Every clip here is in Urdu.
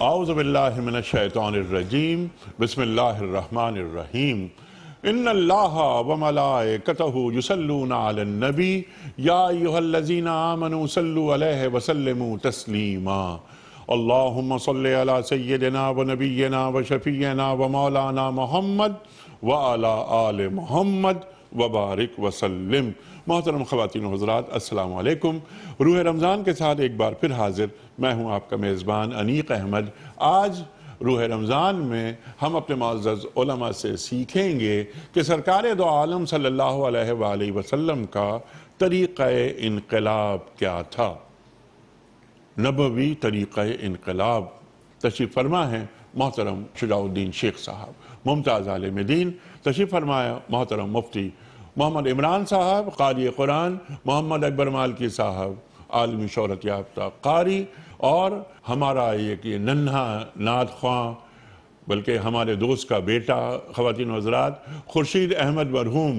اعوذ باللہ من الشیطان الرجیم بسم اللہ الرحمن الرحیم ان اللہ وملائکتہ یصلون علی النبی یا ایہا الذین آمنوا صلوا علیہ وسلموا تسلیما اللہم صلی علی سیدنا ونبینا وشفیعنا ومولانا محمد وعلی آل محمد وبارک وسلم۔ محترم خواتین و حضرات، السلام علیکم۔ روح رمضان کے ساتھ ایک بار پھر حاضر میں ہوں آپ کا میزبان انیق احمد۔ آج روح رمضان میں ہم اپنے معزز علماء سے سیکھیں گے کہ سرکار دو عالم صلی اللہ علیہ وآلہ وسلم کا طریقہ انقلاب کیا تھا، نبوی طریقہ انقلاب۔ تشریف فرما ہے محترم شجاع الدین شیخ صاحب، ممتاز عالم دین۔ تشریف فرمایا محترم مفتی محمد عمران صاحب، قاری قرآن محمد اکبر مالکی صاحب، عالمی شہرت یافتہ قاری، اور ہمارا ایک یہ ننھا نعت خواں بلکہ ہمارے دوست کا بیٹا، خواتین و حضرات، خورشید احمد مرحوم،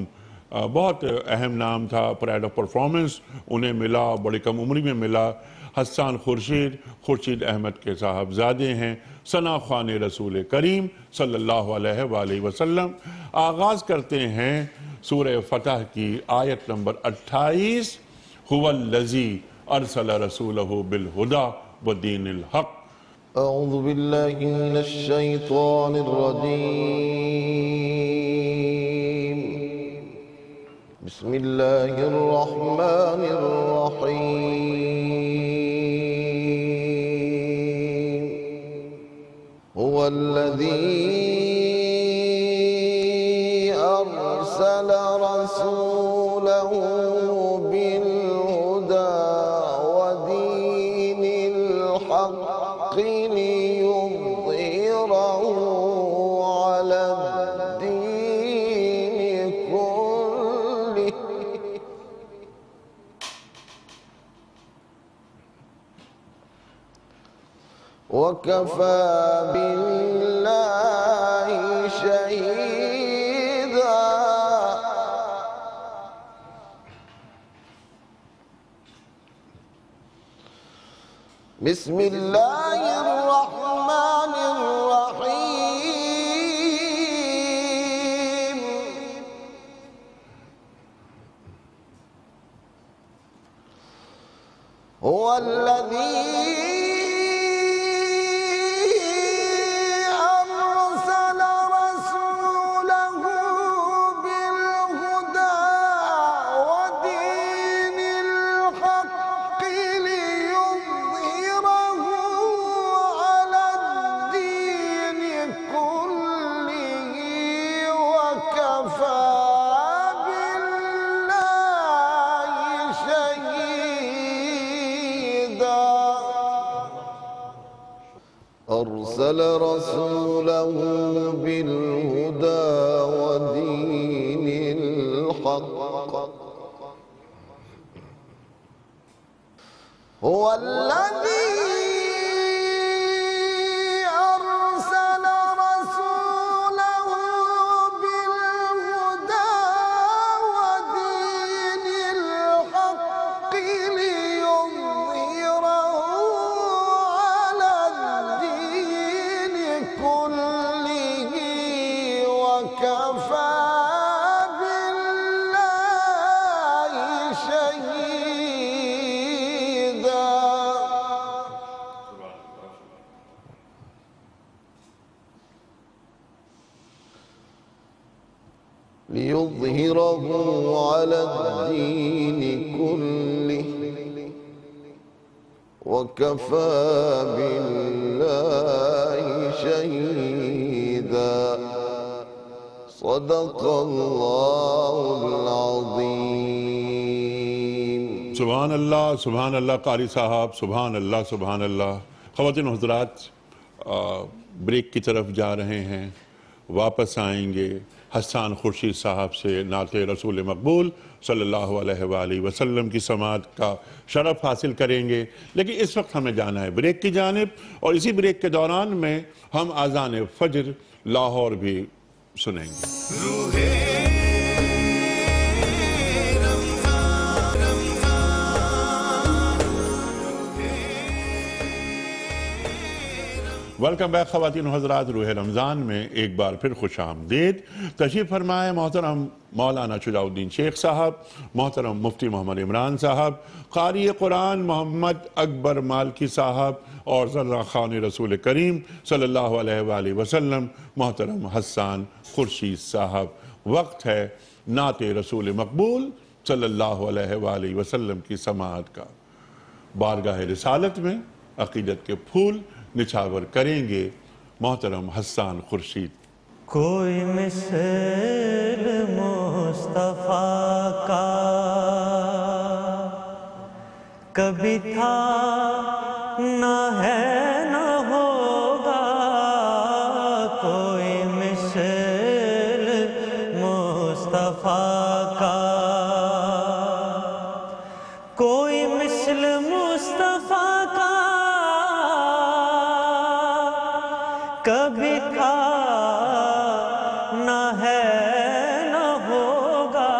بہت اہم نام تھا، پرائڈ آف پرفارمنس انہیں ملا، بڑی کم عمری میں ملا۔ حسان خورشید احمد کے صاحبزادے ہیں، ثنا خوان رسول کریم صلی اللہ علیہ وآلہ وسلم۔ آغاز کرتے ہیں سورہ فتح کی آیت نمبر 28، هو الذی ارسل رسولہ بالہدی ودین الحق۔ اعوذ باللہ من الشیطان الرجیم، بسم اللہ الرحمن الرحیم۔ هو الذی ارسل رسولہ وَكَفَى بِاللَّهِ شَهِيدًا۔ بسم اللہ الرحمن الرحیم۔ هو الذی أرسل رسوله بالهدى ودين الحق، هو الذي أرسل رسوله بالهدى ودين الحق ليظهره على الدين كله وكفى بالله شهيدا۔ ليظهره على الدين كله وكفى بالله شهيدا۔ صدق اللہ العظیم۔ سبحان اللہ، سبحان اللہ قاری صاحب، سبحان اللہ، سبحان اللہ۔ خواتین و حضرات، بریک کی طرف جا رہے ہیں، واپس آئیں گے، حسان خورشید صاحب سے نعت رسول مقبول صلی اللہ علیہ وآلہ وسلم کی سماعت کا شرف حاصل کریں گے، لیکن اس وقت ہمیں جانا ہے بریک کی جانب، اور اسی بریک کے دوران میں ہم اذان فجر لاہور بھی سنیں گے۔ ویلکم بیک خواتین و حضرات، روح رمضان میں ایک بار پھر خوش آمدید۔ تشریف فرمائے محترم مولانا شجاع الدین شیخ صاحب، محترم مفتی محمد عمران صاحب، قاری قرآن محمد اکبر مالکی صاحب اور ذرہ خان رسول کریم صلی اللہ علیہ وآلہ وسلم محترم حسان خورشید صاحب۔ وقت ہے نعت رسول مقبول صلی اللہ علیہ وآلہ وسلم کی سماعت کا۔ بارگاہ رسالت میں عقیدت کے پھول نچھاور کریں گے محترم حسان خورشید۔ کوئی مثل مصطفیٰ کا کبھی تھا نہ ہے نہ ہوگا، کوئی مثل مصطفیٰ کا، کوئی مثل مصطفیٰ کا کبھی تھا نہ ہے نہ ہوگا،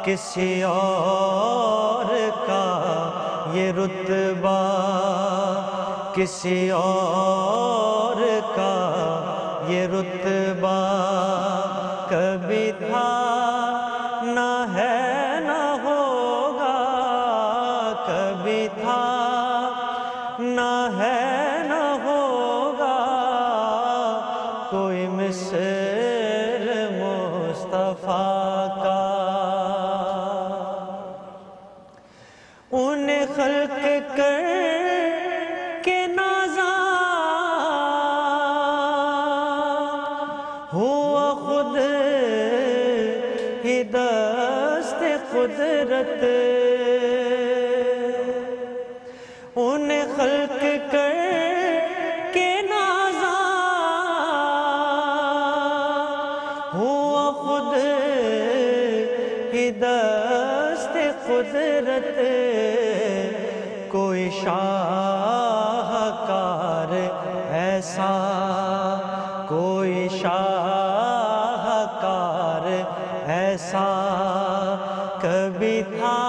کسی اور کا یہ رتبہ، کسی اور کا یہ رتبہ کبھی تھا نہ ہے نہ ہوگا، کبھی تھا نہ ہے نہ ہوگا، کوئی مثل مصطفیٰ کا۔ انہیں خلق کر کے نازا ہوا خود ہی دست قدرت، انہیں خلق کر کے نازا ہوا خود ہی دست قدرت، کوئی شاہکار ایسا، کوئی شاہکار ایسا کبھی تھا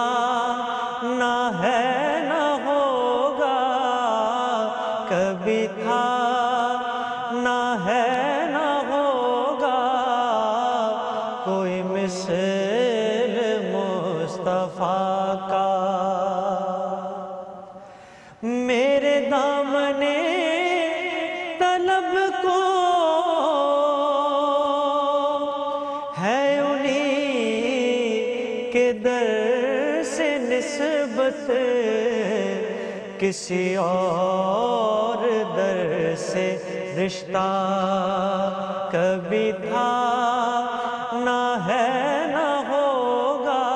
نہ ہے نہ ہوگا، کبھی تھا نہ ہے نہ ہوگا، کوئی مثل مصطفیٰ کا۔ میرے دامن طلب کو ہے انہی کے در سے نسبت، کسی اور در سے رشتہ کبھی تھا نہ ہے نہ ہوگا،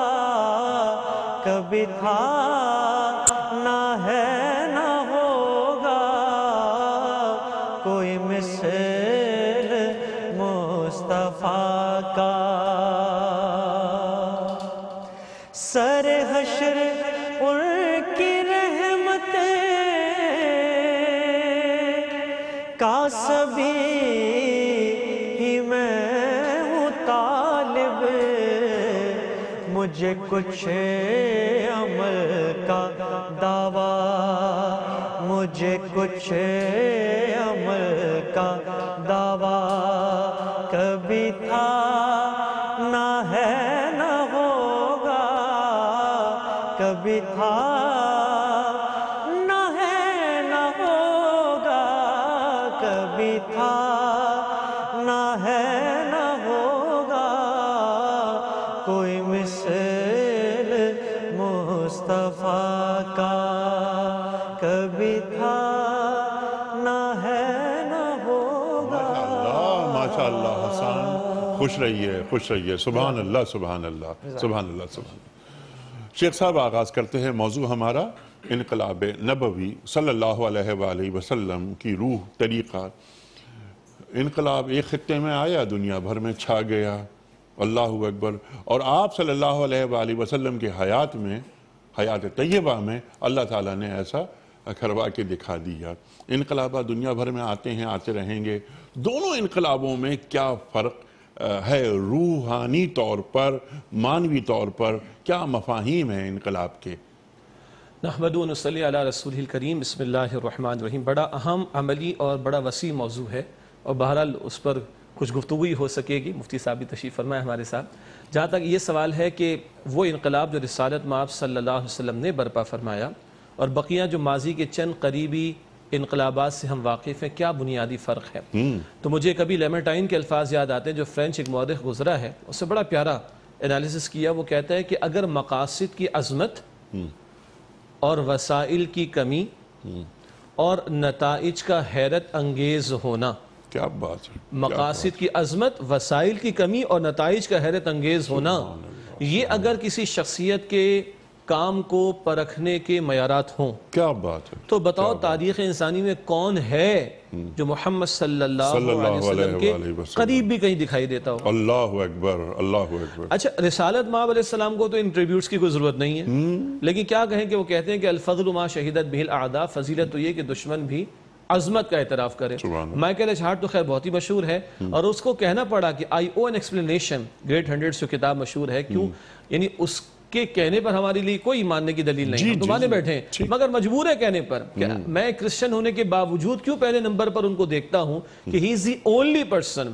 کبھی تھا نہ ہے نہ ہوگا، کوئی مثل مصطفیٰ کا۔ سر حشر ان کی رحمت کا سبھی ہی میں ہوں طالب، مجھے کچھ عمل کا دعویٰ، مجھے کچھ عمل کا دعویٰ کبھی تھا نہ ہے نہ ہوگا، کبھی تھا نہ ہے نہ ہوگا، کبھی تھا نہ ہے نہ ہوگا، کوئی مثل مصطفیٰ کا کبھی تھا نہ ہے نہ ہوگا۔ ماشاءاللہ حسان، خوش رہیے خوش رہیے، سبحان اللہ سبحان اللہ سبحان اللہ سبحان اللہ۔ شیخ صاحب آغاز کرتے ہیں، موضوع ہمارا انقلاب نبوی صلی اللہ علیہ وآلہ وسلم کی روح طریقہ۔ انقلاب ایک خطے میں آیا، دنیا بھر میں چھا گیا، اللہ اکبر، اور آپ صلی اللہ علیہ وآلہ وسلم کے حیات میں، حیات طیبہ میں اللہ تعالیٰ نے ایسا کروا کے دکھا دیا۔ انقلابات دنیا بھر میں آتے ہیں، آتے رہیں گے، دونوں انقلابوں میں کیا فرق ہے روحانی طور پر، معنوی طور پر کیا مفاہیم ہیں انقلاب کے؟ نحمد و نصلی علی رسول الکریم بسم اللہ الرحمن الرحیم. بڑا اہم عملی اور بڑا وسیع موضوع ہے اور بہرحال اس پر کچھ گفتگو ہو سکے گی. مفتی صاحب بھی تشریف فرمائے ہمارے ساتھ. جہاں تک یہ سوال ہے کہ وہ انقلاب جو رسالت مآب صلی اللہ علیہ وسلم نے برپا فرمایا اور بقیہ جو ماضی کے چند قریبی انقلابات سے ہم واقف ہیں، کیا بنیادی فرق ہے؟ تو مجھے کبھی لیمرٹائن کے الفاظ یاد آتے ہیں جو فرینچ ایک مورخ گزرا ہے، اس سے بڑا پیارا انالیسس کیا. وہ کہتا ہے کہ اگر مقاصد کی عظمت اور وسائل کی کمی اور نتائج کا حیرت انگیز ہونا، کیا بات ہے، مقاصد کی عظمت، وسائل کی کمی اور نتائج کا حیرت انگیز ہونا، یہ اگر کسی شخصیت کے کام کو پرکھنے کے معیارات ہوں، کیا بات ہے، تو بتاؤ تاریخ انسانی میں کون ہے جو محمد صلی اللہ علیہ وسلم کے قریب بھی کہیں دکھائی دیتا ہو؟ اللہ اکبر، اللہ اکبر. اچھا، رسالت مآب علیہ السلام کو تو ان ٹریبیوٹس کی کوئی ضرورت نہیں ہے، لیکن کیا کہیں کہ وہ کہتے ہیں کہ الفضل ما شہدت بہ الاعداء، فضیلت تو یہ کہ دشمن بھی عظمت کا اعتراف کرے. مائیکل ایچ ہارٹ تو خیر بہت ہی مشہور ہے اور اس کو کہنا پڑا کہ آئی O an explanation, great hundreds جو کتاب مشہور ہے، کیوں یعنی اس کے کہنے پر ہمارے لیے کوئی ماننے کی دلیل نہیں، ہم تو مانے بیٹھے ہیں مگر مجبور ہے کہنے پر. میں کرسچن ہونے کے باوجود کیوں پہلے نمبر پر ان کو دیکھتا ہوں کہ he is the only person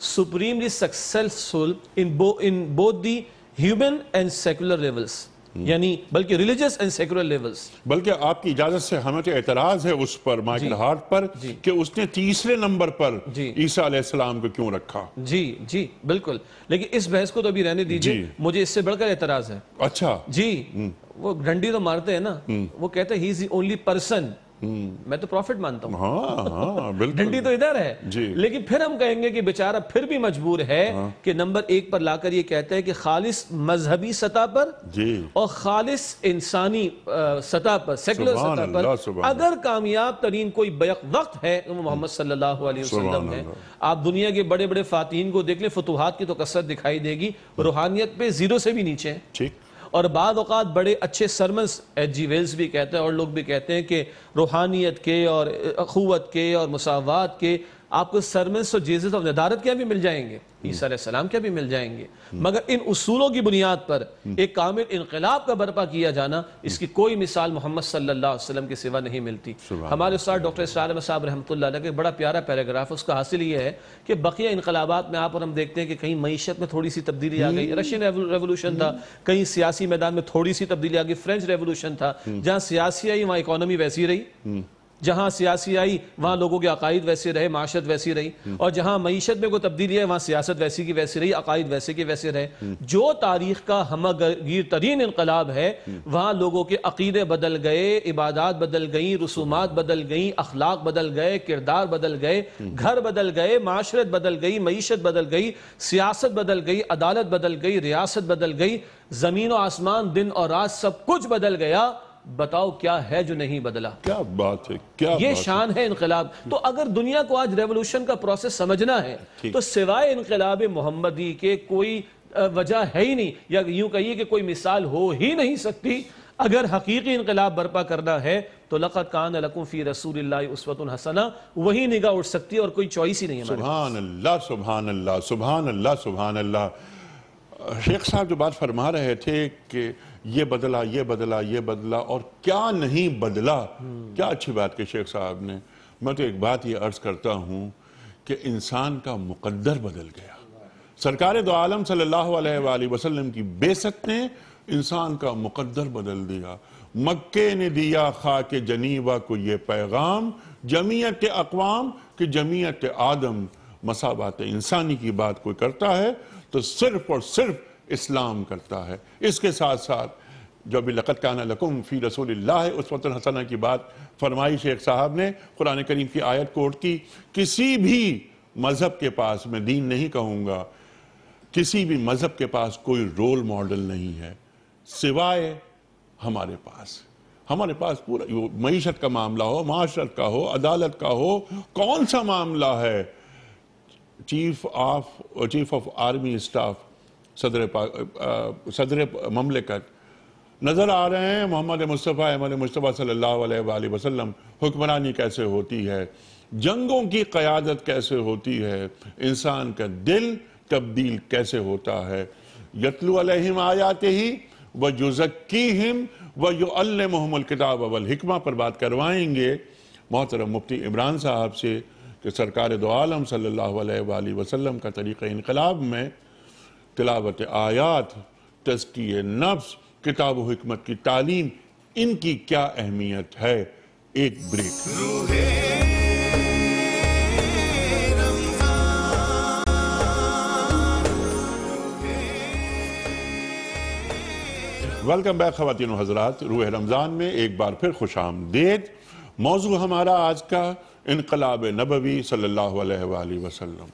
supremely successful in both the human and secular levels, یعنی بلکہ ریلیجس اینڈ سیکولر لیولز. بلکہ آپ کی اجازت سے ہمیں تو اعتراض ہے اس پر، مائیکل ہارٹ پر، کہ اس نے تیسرے نمبر پر عیسیٰ علیہ السلام کو کیوں رکھا. جی بالکل، لیکن اس بحث کو تو ابھی رہنے دیجئے، مجھے اس سے بڑھ کر اعتراض ہے. اچھا جی، وہ ڈنڈی تو مارتے ہیں نا، وہ کہتے ہیں ہی از دی اونلی پرسن. میں تو پروفٹ مانتا ہوں، ہاں بالکل، ڈنڈی تو ادھر ہے. لیکن پھر ہم کہیں گے کہ بیچارہ پھر بھی مجبور ہے کہ نمبر 1 پر لا کر یہ کہتا ہے کہ خالص مذہبی سطح پر اور خالص انسانی سطح پر، سیکولر سطح پر اگر کامیاب ترین کوئی بیک وقت ہے وہ محمد صلی اللہ علیہ وسلم ہے. آپ دنیا کے بڑے بڑے فاتحین کو دیکھ لیں، فتوحات کی تو کثرت دکھائی دے گی، روحانیت پہ زیرو سے بھی نیچے ہیں. ٹھیک. اور بعض اوقات بڑے اچھے سرمنز، ایچ جی ویلز بھی کہتے ہیں اور لوگ بھی کہتے ہیں کہ روحانیت کے اور اخوت کے اور مساوات کے آپ کو سرمنز تو جیزس اور ندارت کیا بھی مل جائیں گے، عیسیٰ علیہ السلام کیا بھی مل جائیں گے، مگر ان اصولوں کی بنیاد پر ایک کامل انقلاب کا برپا کیا جانا، اس کی کوئی مثال محمد صلی اللہ علیہ وسلم کے سوا نہیں ملتی. ہمارے استاد ڈاکٹر اسرار احمد صاحب رحمۃ اللہ علیہ کے بڑا پیارا پیراگراف، اس کا حاصل یہ ہے کہ بقیہ انقلابات میں آپ اور ہم دیکھتے ہیں کہ کہیں معیشت میں تھوڑی سی تبدیلی آ گئی، رشین ریولوشن تھا، کہیں سیاسی میدان میں تھوڑی سی تبدیلی آ گئی، فرینچ ریولوشن تھا، جہاں سیاسی آئی وہاں اکانومی ویسی رہی، جہاں سیاسی آئی وہاں لوگوں کے عقائد ویسے رہے، معاشرت ویسی رہی، اور جہاں معیشت میں کوئی تبدیلی ہے وہاں سیاست ویسی کی ویسی رہی، عقائد ویسے کے ویسے رہے. جو تاریخ کا ہمہ گیر ترین انقلاب ہے وہاں لوگوں کے عقیدے بدل گئے، عبادات بدل گئیں، رسومات بدل گئیں، اخلاق بدل گئے، کردار بدل گئے، گھر بدل گئے، معاشرت بدل گئی، معیشت بدل گئی، سیاست بدل گئی، عدالت بدل گئی، ریاست بدل گئی، زمین و آسمان، دن اور رات سب کچھ بدل گیا. بتاؤ کیا ہے جو نہیں بدلا؟ کیا بات ہے، کیا یہ شان ہے انقلاب. تو اگر دنیا کو آج ریولوشن کا پروسیس سمجھنا ہے تو سوائے انقلاب محمدی کے کوئی وجہ ہے ہی نہیں، یا یوں کہیے کہ کوئی مثال ہو ہی نہیں سکتی. اگر حقیقی انقلاب برپا کرنا ہے تو لَقَدْ كَانَ لَكُمْ فِي رَسُولِ اللَّهِ أُسْوَةٌ حَسَنَةٌ وہی نگاہ اٹھ سکتی ہے اور کوئی چوائس ہی نہیں ہے. سبحان اللہ، سبحان اللہ، سبحان اللہ، سبحان اللہ. شیخ صاحب جو بات فرما رہے تھے کہ یہ بدلا، یہ بدلا، یہ بدلا، اور کیا نہیں بدلا. کیا اچھی بات کہ شیخ صاحب نے. میں تو ایک بات یہ عرض کرتا ہوں کہ انسان کا مقدر بدل گیا. سرکار دو عالم صلی اللہ علیہ وآلہ وسلم کی بعثت نے انسان کا مقدر بدل دیا. مکے نے دیا خاک جنیبہ کو یہ پیغام، جمعیت اقوام کہ جمعیت آدم، مساوات انسانی کی بات کوئی کرتا ہے تو صرف اور صرف اسلام کرتا ہے. اس کے ساتھ ساتھ جو بھی لَقَدْ كَانَ لَكُمْ فِي رَسُولِ اللَّهِ أُسْوَةٌ حَسَنَةٌ کی بات فرمائی شیخ صاحب نے، قرآن کریم کی آیت کوٹ کی. کسی بھی مذہب کے پاس، میں دین نہیں کہوں گا، کسی بھی مذہب کے پاس کوئی رول ماڈل نہیں ہے سوائے ہمارے پاس. ہمارے پاس پورا معیشت کا معاملہ ہو، معاشرت کا ہو، عدالت کا ہو، کون سا معاملہ ہے، چیف آف آرمی اسٹاف، صدر مملکت نظر آ رہے ہیں، محمد مصطفیٰ صلی اللہ علیہ وآلہ وسلم. حکمرانی کیسے ہوتی ہے، جنگوں کی قیادت کیسے ہوتی ہے، انسان کا دل تبدیل کیسے ہوتا ہے. یتلو علیہم آیاتہ وَیُزَکِّیہم وَيُعَلِّمُهُمُ الْكِتَابَ وَالْحِکْمَہ پر بات کروائیں گے محترم مفتی عمران صاحب سے کہ سرکار دو عالم صلی اللہ علیہ وآلہ وسلم کا طریقہ انقلاب میں تلاوت آیات، تزکیہ نفس، کتاب و حکمت کی تعلیم، ان کی کیا اہمیت ہے؟ ایک بریک۔ ویلکم بیک خواتین و حضرات، روح رمضان میں ایک بار پھر خوش آمدید۔ موضوع ہمارا آج کا انقلاب نبوی صلی اللہ علیہ وآلہ وسلم۔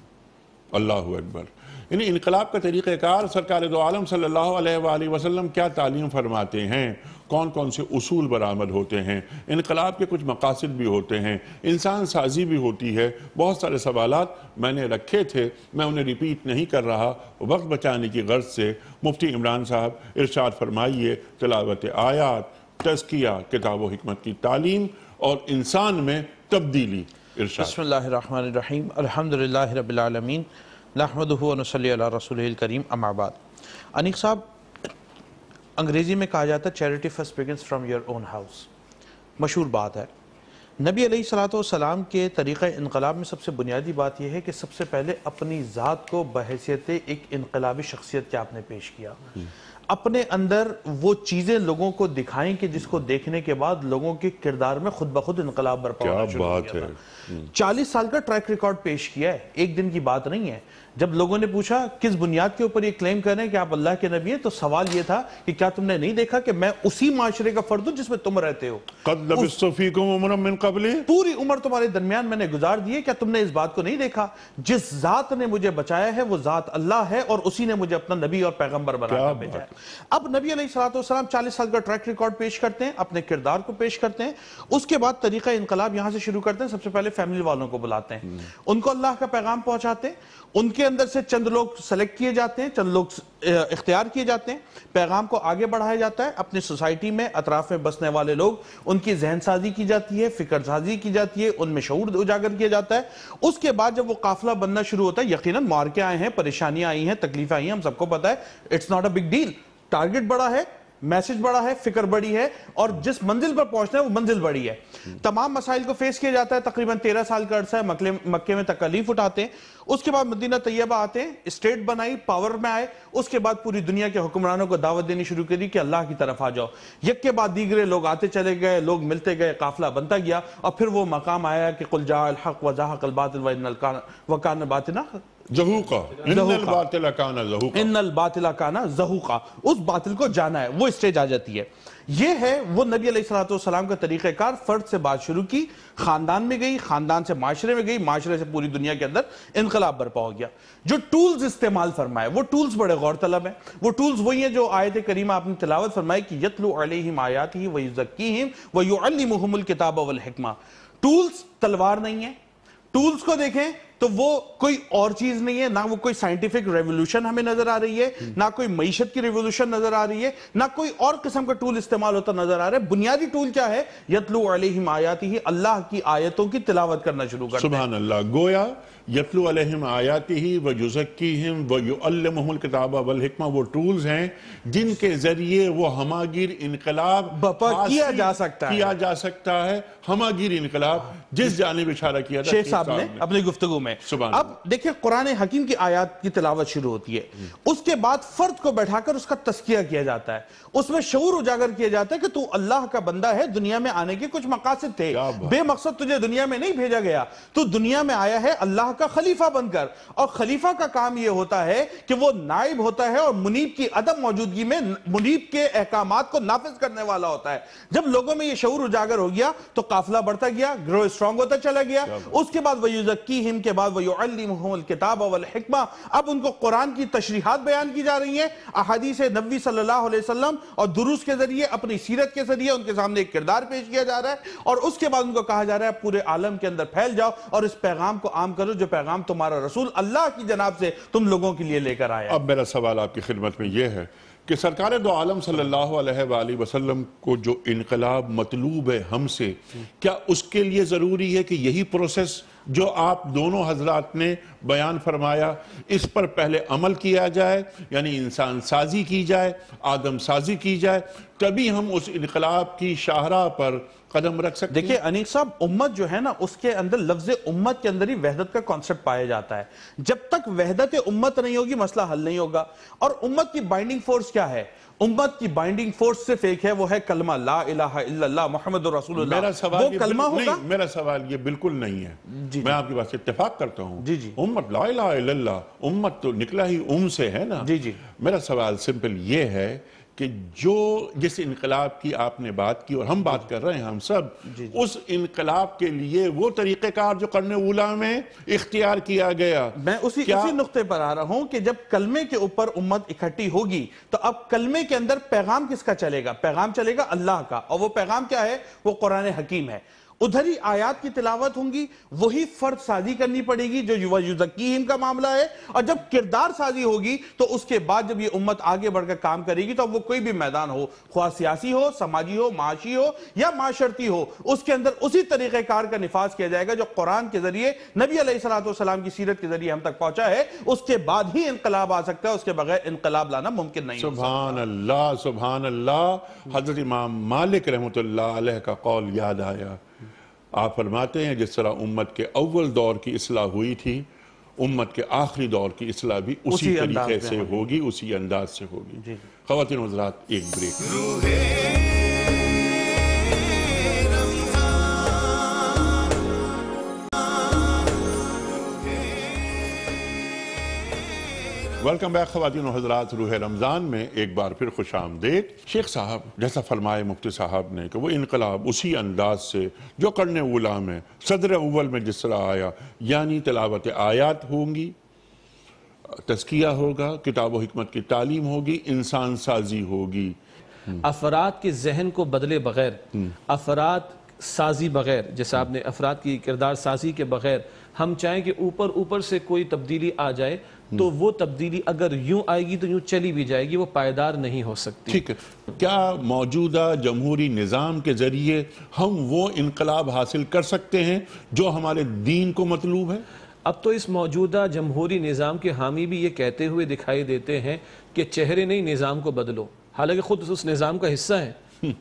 اللہ اکبر۔ یعنی انقلاب کا طریقہ کار سرکار دو عالم صلی اللہ علیہ وآلہ وسلم کیا تعلیم فرماتے ہیں، کون کون سے اصول برآمد ہوتے ہیں، انقلاب کے کچھ مقاصد بھی ہوتے ہیں، انسان سازی بھی ہوتی ہے۔ بہت سارے سوالات میں نے رکھے تھے، میں انہیں ریپیٹ نہیں کر رہا وقت بچانے کی غرض سے۔ مفتی عمران صاحب ارشاد فرمائیے تلاوت آیات، تزکیہ، کتاب و حکمت کی تعلیم اور انسان میں تبدیلی۔ ارشاد۔ بسم اللہ الرحمن الرحیم، الحمدللہ رب العالمین، نحمدہ و نصلی علی رسولہ الکریم، اما بعد۔ انیق صاحب، انگریزی میں کہا جاتا ہے charity first begins from your own house، مشہور بات ہے۔ نبی علیہ السلام کے طریقہ انقلاب میں سب سے بنیادی بات یہ ہے کہ سب سے پہلے اپنی ذات کو بحیثیت ایک انقلابی شخصیت کے آپ نے پیش کیا، اپنے اندر وہ چیزیں لوگوں کو دکھائیں کہ جس کو دیکھنے کے بعد لوگوں کے کردار میں خود بخود انقلاب برپا ہونا شروع ہو گیا تھا۔ 40 سال کا ٹریک ریکارڈ پیش کیا ہے، ایک دن کی بات نہیں ہے۔ جب لوگوں نے پوچھا کس بنیاد کے اوپر یہ کلیم کر رہے ہیں کہ آپ اللہ کے نبی ہیں، تو سوال یہ تھا کہ کیا تم نے نہیں دیکھا کہ میں اسی معاشرے کا فرد ہوں جس میں تم رہتے ہو؟ قَدْ لَبِثْتُ فِيكُمْ عُمُرًا مِّن قَبْلِ، پوری عمر تمہارے درمیان میں نے گزار دی ہے، کیا تم نے اس بات کو نہیں دیکھا؟ جس ذات نے مجھے بچایا ہے وہ ذات اللہ ہے، اور اسی نے مجھے اپنا نبی اور پیغمبر بنا کر بھیجا ہے۔ اب نبی علیہ السلام 40 سال کا ٹریک ریکارڈ پیش کرتے ہیں، اپنے کردار کو پیش کرتے ہیں، اس کے بعد طریقہ انقلاب یہاں سے شروع کرتے ہیں۔ سب سے پہلے فیملی والوں کو بلاتے ہیں، ان کو اللہ کا پیغام پہنچاتے ہیں، ان کے اندر سے چند لوگ سلیکٹ کیے جاتے ہیں، چند لوگ اختیار کیے جاتے ہیں، پیغام کو آگے بڑھایا جاتا ہے، اپنی سوسائٹی میں اطراف میں بسنے والے لوگ، ان کی ذہن سازی کی جاتی ہے، فکر سازی کی جاتی ہے، ان میں شعور اجاگر کیا جاتا ہے۔ اس کے بعد جب وہ قافلہ بننا شروع ہوتا ہے، یقیناً معرکے آئے ہیں، پریشانیاں آئی ہیں، تکلیفیں آئی ہیں، ہم سب کو پتا ہے، it's not a big deal. Target بڑا ہے، میسج بڑا ہے، فکر بڑی ہے، اور جس منزل پر پہنچنا ہے وہ منزل بڑی ہے۔ تمام مسائل کو فیس کیا جاتا ہے، تقریباً 13 سال کا عرصہ ہے، مکے میں تکالیف اٹھاتے ہیں۔ اس کے بعد مدینہ طیبہ آتے ہیں، اسٹیٹ بنائی، پاور میں آئے، اس کے بعد پوری دنیا کے حکمرانوں کو دعوت دینی شروع کری کہ اللہ کی طرف آ جاؤ۔ یک کے بعد دیگرے لوگ آتے چلے گئے، لوگ ملتے گئے، قافلہ بنتا گیا، اور پھر وہ مقام آیا کہ قل جاء الحق وزهق الباطل وکان باطلا زہوقا، ان الباطل کان زہوقا، ان الباطل کان زہوقا، اس باطل کو جانا ہے، وہ اسٹیج آ جاتی ہے۔ یہ ہے وہ نبی علیہ السلام کا طریقہ کار۔ فرد سے بات شروع کی، خاندان میں گئی، خاندان سے معاشرے میں گئی، معاشرے سے پوری دنیا کے اندر انقلاب برپا ہو گیا۔ جو ٹولز استعمال فرمائے وہ ٹولز بڑے غور طلب ہیں۔ وہ ٹولز وہی ہیں جو آیت کریمہ آپ نے تلاوت فرمائی کہ یتلو علیہم آیاتہ ویزکیہم ویعلمہم الکتاب والحکمہ۔ ٹولز تلوار نہیں ہے، ٹولز کو دیکھیں تو وہ کوئی اور چیز نہیں ہے، نہ وہ کوئی سائنٹیفک ریولوشن ہمیں نظر آ رہی ہے، نہ کوئی معیشت کی ریولوشن نظر آ رہی ہے، نہ کوئی اور قسم کا ٹول استعمال ہوتا نظر آ رہا ہے۔ بنیادی ٹول کیا ہے؟ یتلو علیہم آیاتہ، اللہ کی آیتوں کی تلاوت کرنا شروع کرتے ہیں۔ سبحان اللہ۔ گویا یتلو علیہم آیاتہ ویزکیہم ویعلمہم الکتاب والحکمہ وہ ٹولز ہیں جن کے ذریعے وہ ہماگیر انقلاب برپا کیا جا سکتا ہے۔ ہماگیر انقلاب جس جانب اشارہ کیا تھا شیخ صاحب نے اپنی گفتگو میں۔ اب دیکھیں قرآن حکیم کی آیات کی تلاوت شروع ہوتی ہے، اس کے بعد فرد کو بیٹھا کر اس کا تزکیہ کیا جاتا ہے، اس میں شعور اجاگر کیا جاتا ہے کہ تو اللہ کا بندہ ہے، دنیا میں آنے کے کچھ مقاصد تھے، بے مقصد تجھے دنیا میں نہیں بھیجا گیا، تو دنیا میں آیا ہے اللہ کا خلیفہ بن کر، اور خلیفہ کا کام یہ ہوتا ہے کہ وہ نائب ہوتا ہے اور منیب کی عدم موجودگی میں منیب کے احکامات کو نافذ کرنے والا ہوتا ہے۔ جب لوگوں میں یہ شعور اجاگر ہو گیا تو قافلہ بڑھتا گیا، گرو اسٹرانگ ہوتا چلا گیا۔ اس کے بعد وَيُزَكِّيهِمْ کے بعد وَيُعَلِّمُهُمُ الْكِتَابَ وَالْحِکْمَةَ، اب ان کو قرآن کی تشریحات بیان کی جا رہی ہیں، احادیث نبوی صلی اللہ علیہ وسلم اور دروس کے ذریعے، اپنی سیرت کے ذریعے ان کے سامنے ایک کردار پیش کیا جا رہا ہے، اور اس کے بعد ان کو کہا جا رہا ہے پورے عالم کے اندر پھیل جاؤ اور اس پیغام کو عام کرو جو پیغام تمہارا رسول اللہ کی جناب سے تم لوگوں کے لیے لے کر آیا۔ اب میرا سوال آپ کی خدمت میں یہ ہے کہ سرکار دو عالم صلی اللہ علیہ وآلہ وسلم کو جو انقلاب مطلوب ہے ہم سے، کیا اس کے لیے ضروری ہے کہ یہی پروسیس جو آپ دونوں حضرات نے بیان فرمایا اس پر پہلے عمل کیا جائے، یعنی انسان سازی کی جائے، آدم سازی کی جائے، تبھی ہم اس انقلاب کی شاہراہ پر قدم رکھ سکتے ہیں۔ دیکھیں انیس صاحب، امت جو ہے نا اس کے اندر لفظ امت کے اندر ہی وحدت کا کانسیپٹ پایا جاتا ہے۔ جب تک وحدت امت نہیں ہوگی مسئلہ حل نہیں ہوگا۔ اور امت کی بائنڈنگ فورس کیا ہے؟ امت کی بائنڈنگ فورس صرف ایک ہے، وہ ہے کلمہ لا الہ الا اللہ محمد رسول اللہ۔ میرا سوال وہ کلمہ ہوگا؟ میرا سوال یہ بالکل نہیں ہے، میں آپ کی بات سے اتفاق کرتا ہوں۔ امت لا الہ الا اللہ، امت تو نکلا ہی سے ہے نا۔ میرا سوال سمپل یہ ہے کہ جس انقلاب کی آپ نے بات کی اور ہم بات کر رہے ہیں ہم سب، اس انقلاب کے لیے وہ طریقہ کار جو قرن اولیٰ میں اختیار کیا گیا، میں اسی نقطے پر آ رہا ہوں کہ جب کلمے کے اوپر امت اکٹھی ہوگی تو اب کلمے کے اندر پیغام کس کا چلے گا؟ پیغام چلے گا اللہ کا، اور وہ پیغام کیا ہے؟ وہ قرآن حکیم ہے۔ ادھر ہی آیات کی تلاوت ہوں گی، وہی فرد سازی کرنی پڑے گی جو یزکیہم کا معاملہ ہے، اور جب کردار سازی ہوگی تو اس کے بعد جب یہ امت آگے بڑھ کر کام کرے گی تو اب وہ کوئی بھی میدان ہو، خواہ سیاسی ہو، سماجی ہو، معاشی ہو یا معاشرتی ہو، اس کے اندر اسی طریقہ کار کا نفاذ کیا جائے گا جو قرآن کے ذریعے نبی علیہ السلام کی سیرت کے ذریعے ہم تک پہنچا ہے۔ اس کے بعد ہی انقلاب آ سکتا ہے، اس کے بغیر انقلاب لانا ممکن نہیں۔ سبحان اللہ، سبحان اللہ۔ حضرت امام مالک رحمۃ اللہ علیہ کا قول یاد آیا۔ آپ فرماتے ہیں جس طرح امت کے اول دور کی اصلاح ہوئی تھی، امت کے آخری دور کی اصلاح بھی اسی طریقے سے ہوگی، اسی انداز سے ہوگی۔ خواتین و حضرات، ایک بریک۔ ویلکم بیک خواتین و حضرات، روح رمضان میں ایک بار پھر خوش آمدید۔ شیخ صاحب، جیسا فرمائے مفتی صاحب نے کہ وہ انقلاب اسی انداز سے جو قرن اولیٰ میں صدر اول میں جس طرح آیا، یعنی تلاوت آیات ہوں گی، تزکیہ ہوگا، کتاب و حکمت کی تعلیم ہوگی، انسان سازی ہوگی۔ افراد کے ذہن کو بدلے بغیر، افراد سازی بغیر، جیسے آپ نے افراد کی کردار سازی کے بغیر ہم چاہیں کہ اوپر سے کوئی تبدیلی آ جائے تو وہ تبدیلی اگر یوں آئے گی تو یوں چلی بھی جائے گی، وہ پائیدار نہیں ہو سکتی۔ ٹھیک ہے، کیا موجودہ جمہوری نظام کے ذریعے ہم وہ انقلاب حاصل کر سکتے ہیں جو ہمارے دین کو مطلوب ہے؟ اب تو اس موجودہ جمہوری نظام کے حامی بھی یہ کہتے ہوئے دکھائی دیتے ہیں کہ چہرے نہیں، نظام کو بدلو، حالانکہ خود اس نظام کا حصہ ہیں،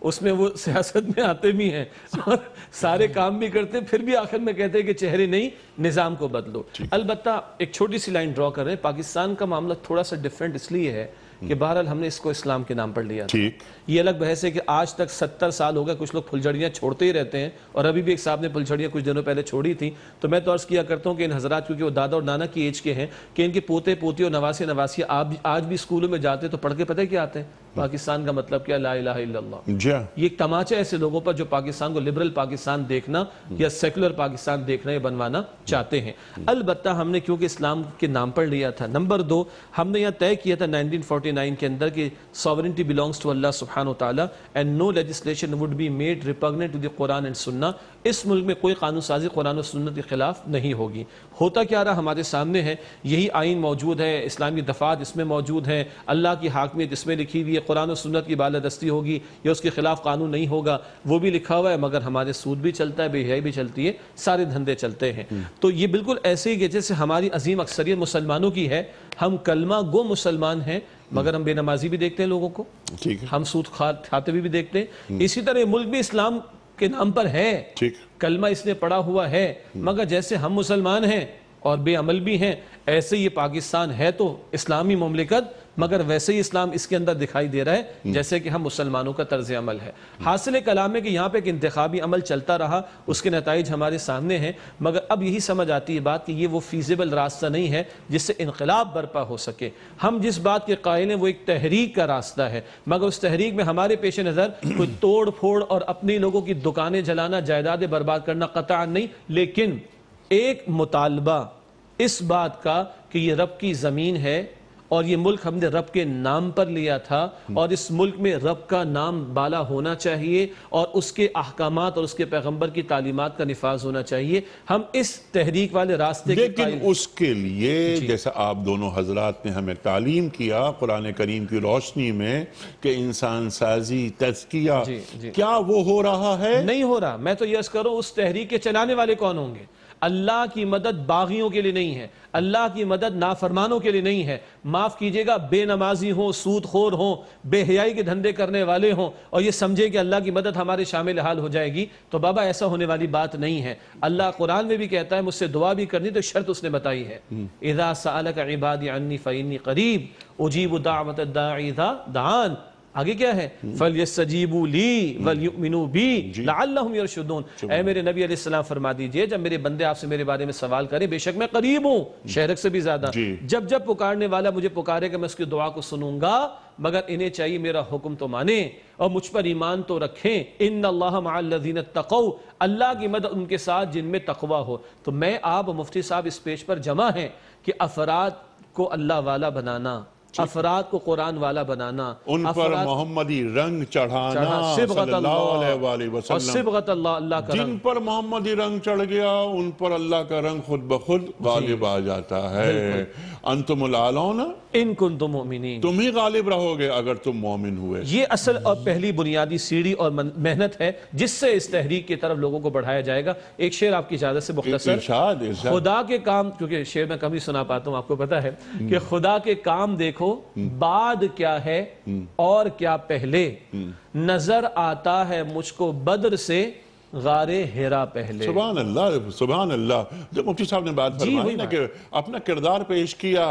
اس میں وہ سیاست میں آتے بھی ہیں اور سارے کام بھی کرتے ہیں، پھر بھی آخر میں کہتے ہیں کہ چہرے نہیں، نظام کو بدلو۔ البتہ ایک چھوٹی سی لائن ڈرا کر رہے ہیں، پاکستان کا معاملہ تھوڑا سا ڈیفرنٹ اس لیے ہے کہ بہرحال ہم نے اس کو اسلام کے نام پر لیا تھا۔ یہ الگ بحث ہے کہ آج تک 70 سال ہو گئے، کچھ لوگ پھلجھڑیاں چھوڑتے ہی رہتے ہیں، اور ابھی بھی ایک صاحب نے پھلجھڑیاں کچھ دنوں پہلے چھوڑی تھیں، تو میں تو عرض کیا کرتا ہوں کہ ان حضرات کیونکہ وہ دادا اور نانا کی ایج کے ہیں کہ ان کے پوتے پوتی اور نواسی نواسی آج بھی اسکولوں میں جاتے ہیں تو پڑھ کے پتہ کیا آتے ہیں؟ پاکستان کا مطلب کیا؟ لا الہ الا اللہ۔ یہ ایک تماچا ایسے لوگوں پر جو پاکستان کو لبرل پاکستان دیکھنا یا سیکولر پاکستان دیکھنا یا بنوانا چاہتے ہیں۔ البتہ ہم نے کیونکہ اسلام کے نام پر لیا تھا، نمبر 2 ہم نے یہاں طے کیا تھا 1949 کے اندر کہ sovereignty belongs to Allah subhanahu wa ta'ala and no legislation would be made repugnant to the Quran and Sunnah۔ اس ملک میں کوئی قانون سازی قرآن و سنت کے خلاف نہیں ہوگی۔ ہوتا کیا رہا ہمارے سامنے ہے، یہی آئین موجود ہے، اسلامی دفعات اس میں موجود ہیں، اللہ کی حاکمیت اس میں لکھی ہوئی ہے، قرآن و سنت کی بالادستی ہوگی یا اس کے خلاف قانون نہیں ہوگا، وہ بھی لکھا ہوا ہے، مگر ہمارے سود بھی چلتا ہے، بے حیائی بھی چلتی ہے، سارے دھندے چلتے ہیں۔ تو یہ بالکل ایسے ہی جیسے ہماری عظیم اکثریت مسلمانوں کی ہے، ہم کلمہ گو مسلمان ہیں مگر ہم بے نمازی بھی دیکھتے ہیں لوگوں کو، ہم سود کھاتے بھی دیکھتے ہیں۔ اسی طرح ملک بھی اسلام کے نام پر ہے، کلمہ اس نے پڑھا ہوا ہے، مگر جیسے ہم مسلمان ہیں اور بے عمل بھی ہیں، ایسے یہ پاکستان ہے تو اسلامی مملکت، مگر ویسے ہی اسلام اس کے اندر دکھائی دے رہا ہے جیسے کہ ہم مسلمانوں کا طرز عمل ہے۔ حاصل کلام ہے کہ یہاں پہ ایک انتخابی عمل چلتا رہا، اس کے نتائج ہمارے سامنے ہیں، مگر اب یہی سمجھ آتی ہے بات کہ یہ وہ فیزیبل راستہ نہیں ہے جس سے انقلاب برپا ہو سکے۔ ہم جس بات کے قائل ہیں وہ ایک تحریک کا راستہ ہے، مگر اس تحریک میں ہمارے پیش نظر کوئی توڑ پھوڑ اور اپنے لوگوں کی دکانیں جلانا، جائیدادیں برباد کرنا قطعا نہیں، لیکن ایک مطالبہ اس بات کا کہ یہ رب کی زمین ہے اور یہ ملک ہم نے رب کے نام پر لیا تھا اور اس ملک میں رب کا نام بالا ہونا چاہیے اور اس کے احکامات اور اس کے پیغمبر کی تعلیمات کا نفاذ ہونا چاہیے۔ ہم اس تحریک والے راستے کے لیکن اس کے لیے جیسا آپ دونوں حضرات نے ہمیں تعلیم کیا قرآن کریم کی روشنی میں کہ انسان سازی، تزکیہ، کیا وہ ہو رہا ہے؟ نہیں ہو رہا۔ میں تو یہ عرض کروں اس تحریک کے چلانے والے کون ہوں گے؟ اللہ کی مدد باغیوں کے لیے نہیں ہے، اللہ کی مدد نافرمانوں کے لیے نہیں ہے۔ معاف کیجئے گا، بے نمازی ہوں، سود خور ہوں، بے حیائی کے دھندے کرنے والے ہوں اور یہ سمجھے کہ اللہ کی مدد ہمارے شامل حال ہو جائے گی، تو بابا ایسا ہونے والی بات نہیں ہے۔ اللہ قرآن میں بھی کہتا ہے مجھ سے دعا بھی کرنی، تو شرط اس نے بتائی ہے، اذا سألک عبادی عنی فإنی قریب اجیب دعوت الداعی اذا دعان۔ آگے کیا ہے؟ فَلْيَسْتَجِيبُوا لِي وَلْيُؤْمِنُوا بِي لَعَلَّهُمْ يَرْشُدُونَ۔ اے میرے نبی علیہ السلام فرما دیجئے جب میرے بندے آپ سے میرے بارے میں سوال کریں، بے شک میں قریب ہوں، شہرک سے بھی زیادہ، جب جب پکارنے والا مجھے پکارے کہ میں اس کی دعا کو سنوں گا، مگر انہیں چاہیے میرا حکم تو مانیں اور مجھ پر ایمان تو رکھیں۔ ان اللہ مع الذین اتقوا، اللہ کی مدد ان کے ساتھ جن میں تقوی ہو۔ تو میں آپ مفتی صاحب اس پیج پر جمع ہیں کہ افراد کو اللہ والا بنانا، افراد کو قرآن والا بنانا، ان پر محمدی رنگ چڑھانا صبغت صلی اللہ علیہ وآلہ اور وسلم، صبغت اللہ کا جن رنگ، پر محمدی رنگ چڑھ گیا ان پر اللہ کا رنگ خود بخود غالب آ جاتا ہے۔ انتم العالون ان کنتم مؤمنین، تم ہی غالب رہو گے اگر تم مومن ہوئے۔ یہ اصل اور پہلی بنیادی سیڑھی اور محنت ہے جس سے اس تحریک کی طرف لوگوں کو بڑھایا جائے گا۔ ایک شعر آپ کی اجازت سے مختصر، ارشاد خدا کے کام، کیونکہ شعر میں کم ہی سنا پاتا ہوں آپ کو پتہ ہے کہ خدا کے کام دیکھو بعد کیا ہے اور کیا پہلے، نظر آتا ہے مجھ کو بدر سے غار ہیرا پہلے۔ سبحان اللہ، سبحان اللہ۔ جب مفتی صاحب نے بات فرمائی نا کہ اپنا کردار پیش کیا،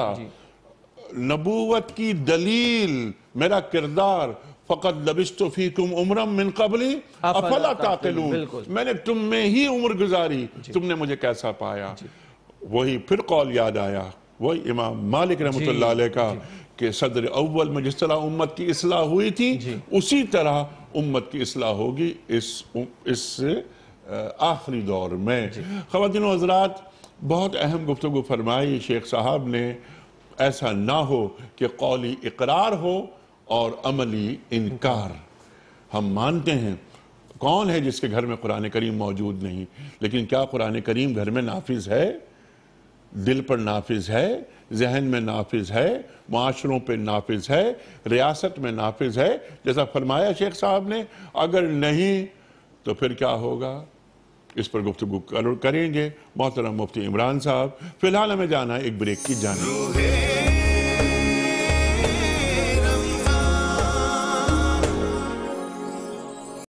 نبوت کی دلیل میرا کردار، فقط لبثت فیکم عمرا من قبلی افلا تعقلون، میں نے تم میں ہی عمر گزاری، تم نے مجھے کیسا پایا۔ وہی پھر قول یاد آیا، وہی امام مالک رحمۃ اللہ علیہ کا کہ صدر اول میں جس طرح امت کی اصلاح ہوئی تھی اسی طرح امت کی اصلاح ہوگی اس آخری دور میں۔ خواتین و حضرات، بہت اہم گفتگو فرمائی شیخ صاحب نے، ایسا نہ ہو کہ قولی اقرار ہو اور عملی انکار۔ ہم مانتے ہیں، کون ہے جس کے گھر میں قرآن کریم موجود نہیں، لیکن کیا قرآن کریم گھر میں نافذ ہے؟ دل پر نافذ ہے، ذہن میں نافذ ہے، معاشروں پہ نافذ ہے، ریاست میں نافذ ہے، جیسا فرمایا شیخ صاحب نے۔ اگر نہیں تو پھر کیا ہوگا؟ اس پر گفتگو کریں گے محترم مفتی عمران صاحب۔ فی الحال ہمیں جانا ہے ایک بریک کی جانب۔